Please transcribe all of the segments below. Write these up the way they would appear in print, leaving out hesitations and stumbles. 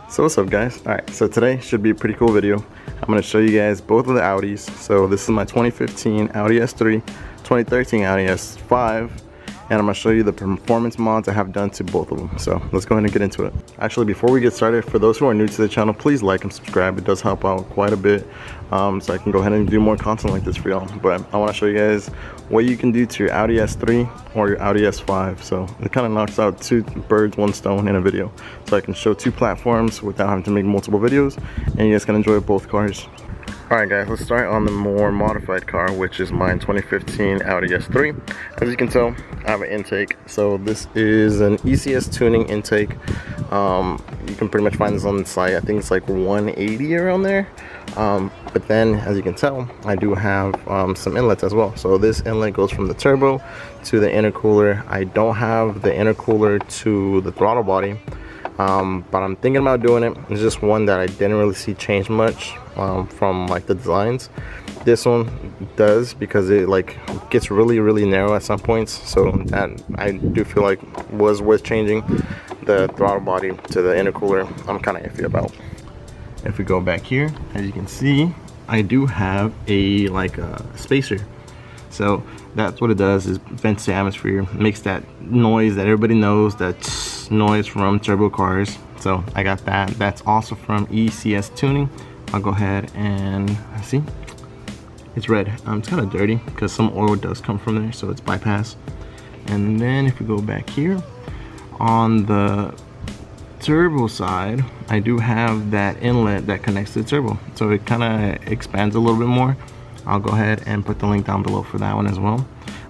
So what's up guys? Alright, so today should be a pretty cool video. I'm going to show you guys both of the Audis. So this is my 2015 Audi S3, 2013 Audi S5, and I'm going to show you the performance mods I have done to both of them. So let's go ahead and get into it. Actually, before we get started, for those who are new to the channel, please like and subscribe. It does help out quite a bit, so I can go ahead and do more content like this for y'all. But I want to show you guys what you can do to your Audi S3 or your Audi S5. So it kind of knocks out two birds, one stone in a video. So I can show two platforms without having to make multiple videos, and you guys can enjoy both cars. Alright guys, let's start on the more modified car, which is my 2015 Audi S3. As you can tell, I have an intake. So this is an ECS tuning intake. You can pretty much find this on the site. I think it's like 180 around there. But then, as you can tell, I do have some inlets as well. So this inlet goes from the turbo to the intercooler. I don't have the intercooler to the throttle body. But I'm thinking about doing it. It's just one that I didn't really see change much from like the designs. This one does, because it like gets really narrow at some points, so that I do feel like was worth changing. The throttle body to the intercooler I'm kind of iffy about. If we go back here, as you can see, I do have a spacer. So that's what it does, is vents the atmosphere, makes that noise that everybody knows, that noise from turbo cars. So I got that. That's also from ECS Tuning. I'll go ahead and see. It's red. It's kind of dirty because some oil does come from there, so it's bypass. And then if we go back here, on the turbo side, I do have that inlet that connects to the turbo, so it kind of expands a little bit more. I'll go ahead and put the link down below for that one as well.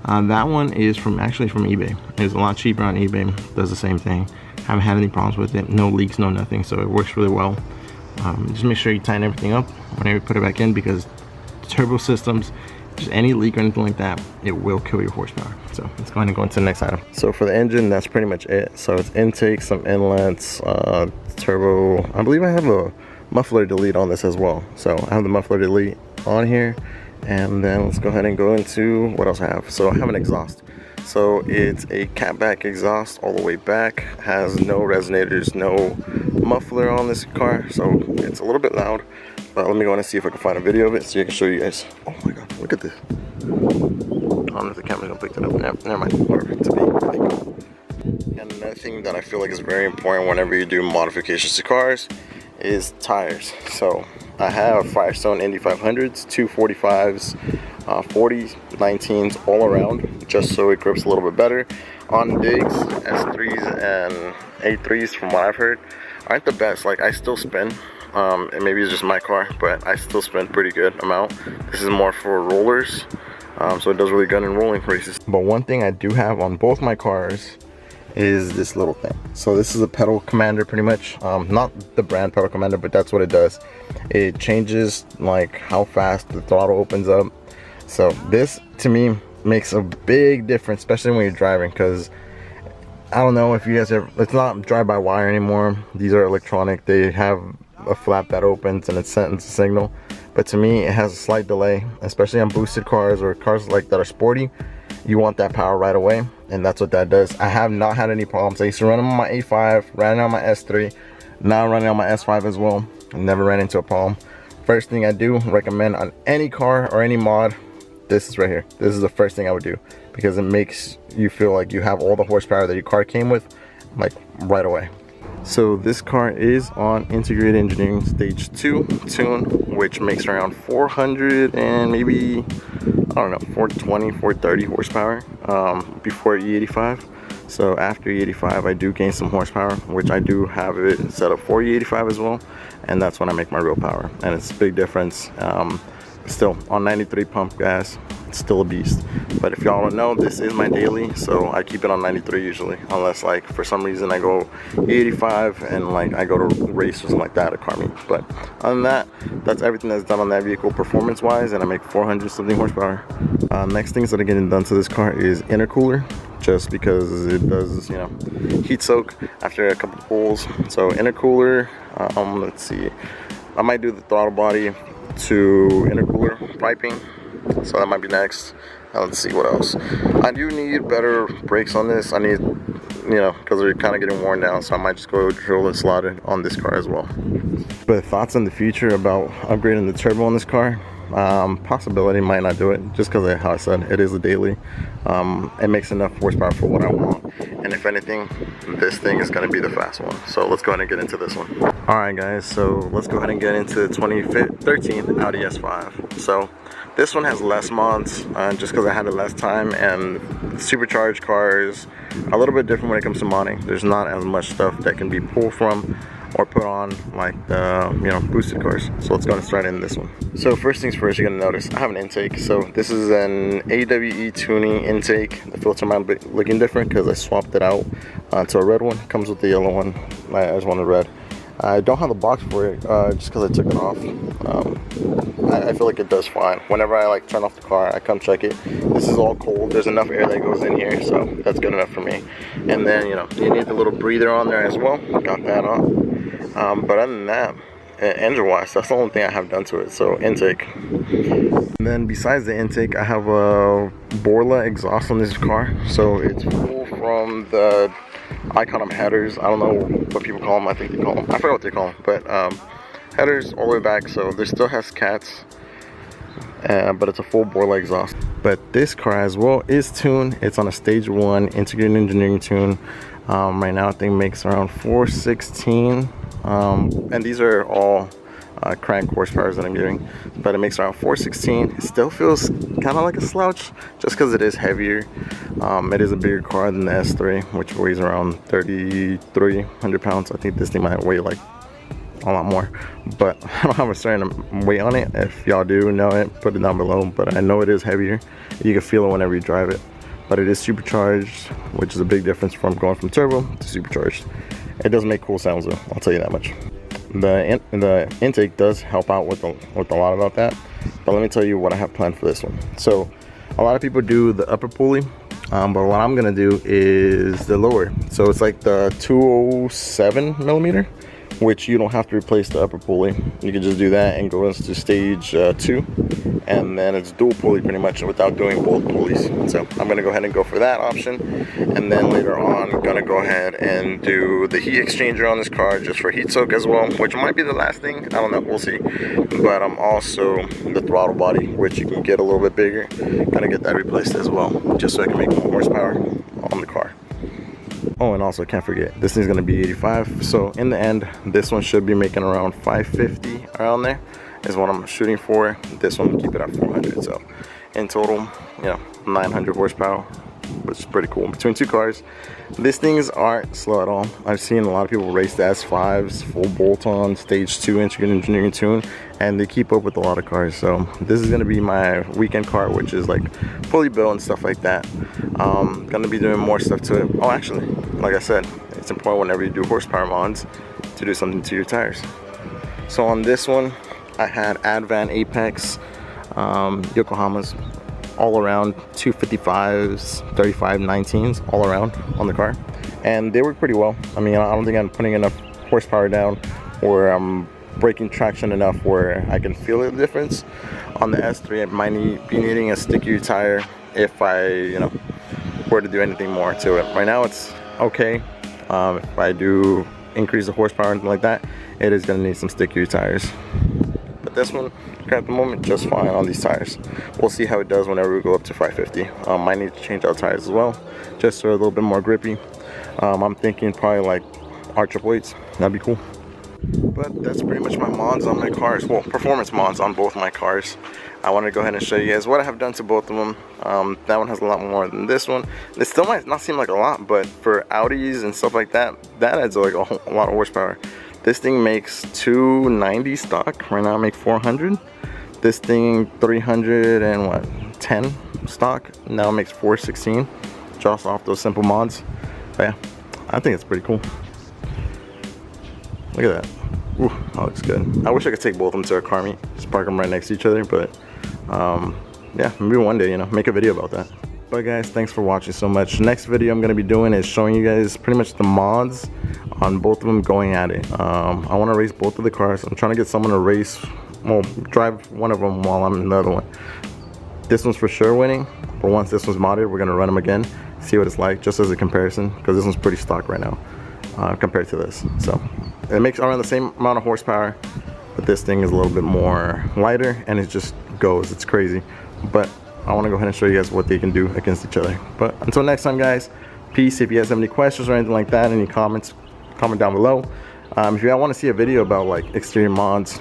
That one is actually from eBay. It's a lot cheaper on eBay. Does the same thing. Haven't had any problems with it. No leaks, no nothing. So it works really well. Just make sure you tighten everything up whenever you put it back in, because turbo systems, just any leak or anything like that, it will kill your horsepower. So let's go ahead and go into the next item. So for the engine, that's pretty much it. So it's intake, some inlets, turbo. I believe I have a muffler delete on this as well. So I have the muffler delete on here. And then let's go ahead and go into what else I have. So I have an exhaust. So it's a catback exhaust all the way back. Has no resonators, no muffler on this car. So it's a little bit loud. But let me go on and see if I can find a video of it so I can show you guys. Oh my god, look at this. I don't know if the camera's gonna pick that up. Never mind. Perfect to be. And another thing that I feel like is very important whenever you do modifications to cars is tires. So I have Firestone Indy 500s, 245s, 40s, 19s all around, just so it grips a little bit better. On digs, S3s and A3s, from what I've heard, aren't the best. Like, I still spin, and maybe it's just my car, but I still spin pretty good amount. This is more for rollers, so it does really good in rolling races. But one thing I do have on both my cars is this little thing. So this is a pedal commander, pretty much. Not the brand pedal commander, but that's what it does. It changes like how fast the throttle opens up. So this to me makes a big difference, especially when you're driving, because I don't know if you guys ever, it's not drive-by-wire anymore. These are electronic. They have a flap that opens and it sends a signal, but to me it has a slight delay, especially on boosted cars or cars like that are sporty. You want that power right away, and that's what that does. I have not had any problems. I used to run them on my A5, ran on my S3, now running on my S5 as well. I never ran into a problem. First thing I do recommend on any car or any mod, this is right here. This is the first thing I would do, because it makes you feel like you have all the horsepower that your car came with, like right away. So this car is on integrated engineering stage 2 tune, which makes around 400 and maybe, I don't know, 420, 430 horsepower before E85. So after E85 I do gain some horsepower, which I do have it set up for E85 as well, and that's when I make my real power, and it's a big difference. Still on 93 pump gas, it's still a beast. But if y'all don't know, this is my daily, so I keep it on 93 usually, unless like for some reason I go 85 and like I go to race or something like that, a car meet. But other than that, that's everything that's done on that vehicle performance wise, and I make 400 something horsepower. Next things that are getting done to this car is intercooler, just because it does, you know, heat soak after a couple of pulls. So intercooler, let's see, I might do the throttle body to intercooler piping, so that might be next. Let's see what else. I do need better brakes on this. I need you know, because they're kind of getting worn down, so I might just go drill and slot it on this car as well. But thoughts in the future about upgrading the turbo on this car? Possibility, might not do it, just because of how I said it is a daily. It makes enough horsepower for what I want, and if anything, this thing is going to be the fast one. So let's go ahead and get into this one. Alright guys, so let's go ahead and get into the 2013 Audi S5. So this one has less mods, just because I had it last time, and supercharged cars a little bit different when it comes to modding. There's not as much stuff that can be pulled from or put on like the, you know, boosted cars. So let's go and start in this one. So first things first, you're gonna notice I have an intake. So this is an AWE tuning intake. The filter might be looking different because I swapped it out to a red one. It comes with the yellow one. I just wanted red. I don't have the box for it just because I took it off. I feel like it does fine. Whenever I like turn off the car, I come check it. This is all cold. There's enough air that goes in here, so that's good enough for me. And then, you know, you need the little breather on there as well. Got that on. But other than that, engine-wise, that's the only thing I have done to it. So intake. And then besides the intake, I have a Borla exhaust on this car. So it's full from the, I call them headers. I don't know what people call them. I think they call them, I forgot what they call them, but headers all the way back. So there still has cats, but it's a full Borla exhaust. But this car as well is tuned. It's on a stage 1 integrated engineering tune. Right now I think it makes around 416, and these are all crank horsepowers that I'm getting, but it makes around 416. It still feels kind of like a slouch just because it is heavier. It is a bigger car than the S3, which weighs around 3,300 pounds. I think this thing might weigh like a lot more, but I don't have a certain weight on it. If y'all do know it, put it down below, but I know it is heavier. You can feel it whenever you drive it, but it is supercharged, which is a big difference from going from turbo to supercharged. It does make cool sounds though, I'll tell you that much. The intake does help out with a lot about that, but let me tell you what I have planned for this one. So a lot of people do the upper pulley, but what I'm gonna do is the lower. So it's like the 207 millimeter, which you don't have to replace the upper pulley. You can just do that and go into stage 2, and then it's dual pulley pretty much without doing both pulleys. So I'm gonna go ahead and go for that option, and then later on I'm gonna go ahead and do the heat exchanger on this car just for heat soak as well, which might be the last thing, I don't know, we'll see. But I'm also the throttle body, which you can get a little bit bigger, gonna get that replaced as well, just so I can make more horsepower on the car. Oh, and also can't forget, this thing's gonna be 85, so in the end this one should be making around 550 around there is what I'm shooting for. This one, keep it at 400. So in total, you know, 900 horsepower, which is pretty cool between two cars. These things aren't slow at all. I've seen a lot of people race the S5s full bolt-on stage 2 integrated engineering tune, and they keep up with a lot of cars. So this is gonna be my weekend car, which is like fully built and stuff like that. Gonna be doing more stuff to it. Oh, actually, like I said, it's important whenever you do horsepower mods to do something to your tires. So on this one, I had Advan Apex Yokohamas all around, 255s, 3519s all around on the car, and they work pretty well. I mean, I don't think I'm putting enough horsepower down, or I'm breaking traction enough where I can feel the difference. On the S3, I might be needing a stickier tire if I, you know, were to do anything more to it. Right now it's okay. If I do increase the horsepower or anything like that, it is going to need some stickier tires. But this one, at the moment, just fine on these tires. We'll see how it does whenever we go up to 550. Might need to change out tires as well, just so they're a little bit more grippy. I'm thinking probably like R888s. That'd be cool. But that's pretty much my mods on my cars. Well, performance mods on both my cars. I want to go ahead and show you guys what I have done to both of them. That one has a lot more than this one. It still might not seem like a lot, but for Audis and stuff like that, that adds like a lot of horsepower. This thing makes 290 stock. Right now I make 400. This thing 310 stock. Now it makes 416. Just off those simple mods. But yeah, I think it's pretty cool. Look at that. Ooh, that looks good. I wish I could take both of them to a car meet. Just park them right next to each other, but yeah, maybe one day, you know, make a video about that. But guys, thanks for watching so much. Next video I'm going to be doing is showing you guys pretty much the mods on both of them going at it. I want to race both of the cars. I'm trying to get someone to race, well, drive one of them while I'm in the other one. This one's for sure winning, but once this one's modded, we're going to run them again see what it's like, just as a comparison, because this one's pretty stock right now compared to this. So it makes around the same amount of horsepower, but this thing is a little bit more lighter, and it just goes. It's crazy. But I want to go ahead and show you guys what they can do against each other. But until next time, guys, peace. If you guys have any questions or anything like that, any comments, comment down below. If you want to see a video about like exterior mods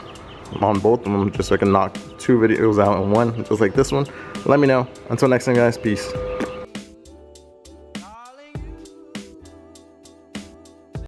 on both of them, just so I can knock 2 videos out in one, just like this one, let me know. Until next time, guys, peace.